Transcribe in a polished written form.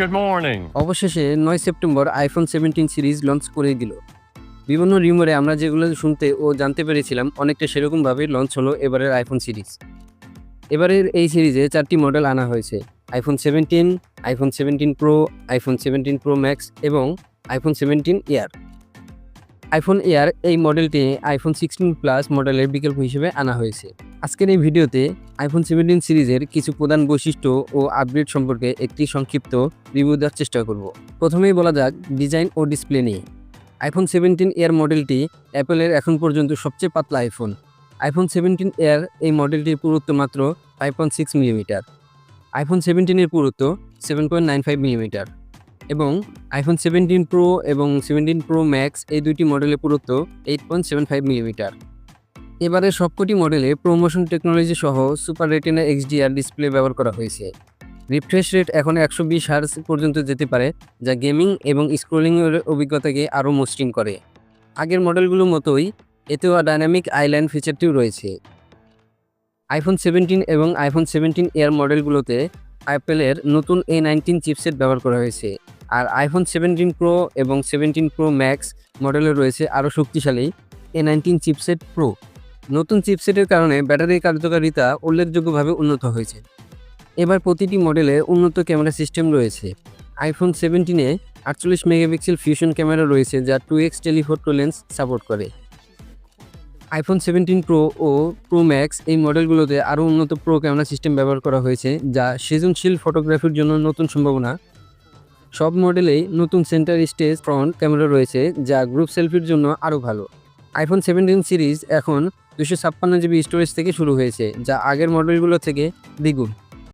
Good morning. অবশেষে ৯ September iPhone 17 series launch করে দিল। বিভিন্ন রিউমারে আমরা যেগুলো শুনতে ও জানতে পেরেছিলাম অনেকটা সেরকমভাবে লঞ্চ হলো এবারের আইফোন সিরিজ। এবারের এই সিরিজে 4টি মডেল আনা হয়েছে: iPhone 17, iPhone 17 pro, iPhone 17 pro max এবং আইফোন 17 এয়ার। আইফোন এয়ার এই মডেলটি আইফোন 16 প্লাস মডেলের বিকল্প হিসেবে আনা হয়েছে। আজকের এই ভিডিওতে আইফোন 17 সিরিজের কিছু প্রধান বৈশিষ্ট্য ও আপডেট সম্পর্কে একটি সংক্ষিপ্ত রিভিউ দেওয়ার চেষ্টা করব। প্রথমেই বলা যাক ডিজাইন ও ডিসপ্লে নিয়ে। আইফোন 17 এয়ার মডেলটি অ্যাপেলের এখন পর্যন্ত সবচেয়ে পাতলা আইফোন। আইফোন 17 এয়ার এই মডেলটির পুরুত্ব মাত্র 5.6 মিলিমিটার। আইফোন 17 এর পুরুত্ব 7.95 মিলিমিটার এবং আইফোন 17 প্রো এবং 17 প্রো ম্যাক্স এই দুইটি মডেলের পুরুত্ব 8.75 মিলিমিটার। এবারে সবকটি মডেলে প্রোমোশন টেকনোলজি সহ সুপার রেটিনা XDR ডিসপ্লে ব্যবহার করা হয়েছে। রিফ্রেশ রেট এখন 120 হার্জ পর্যন্ত যেতে পারে, যা গেমিং এবং স্ক্রোলিংয়ের অভিজ্ঞতাকে আরও মসৃণ করে। আগের মডেলগুলোর মতোই এতেও ডাইনামিক আইল্যান্ড ফিচারটিও রয়েছে। আইফোন 17 এবং আইফোন 17 এয়ার মডেলগুলোতে অ্যাপেলের নতুন A19 চিপসেট ব্যবহার করা হয়েছে, আর আইফোন 17 প্রো এবং 17 প্রো ম্যাক্স মডেলে রয়েছে আরও শক্তিশালী A19 চিপসেট প্রো। নতুন চিপসেটের কারণে ব্যাটারির কার্যকারিতা উল্লেখযোগ্যভাবে উন্নত হয়েছে। এবার প্রতিটি মডেলে উন্নত ক্যামেরা সিস্টেম রয়েছে। আইফোন 17-এ 48 মেগাপিক্সেল ফিউশন ক্যামেরা রয়েছে, যা 2x টেলিফোটো লেন্স সাপোর্ট করে। আইফোন 17 প্রো ও প্রো ম্যাক্স এই মডেলগুলোতে আরও উন্নত প্রো ক্যামেরা সিস্টেম ব্যবহার করা হয়েছে, যা সৃজনশীল ফটোগ্রাফির জন্য নতুন সম্ভাবনা। সব মডেলেই নতুন সেন্টার স্টেজ ফ্রন্ট ক্যামেরা রয়েছে, যা গ্রুপ সেলফির জন্য আরও ভালো। আইফোন 17 সিরিজ এখন 256 জিবি স্টোরেজ থেকে শুরু হয়েছে, যা আগের মডেলগুলো থেকে দ্বিগুণ।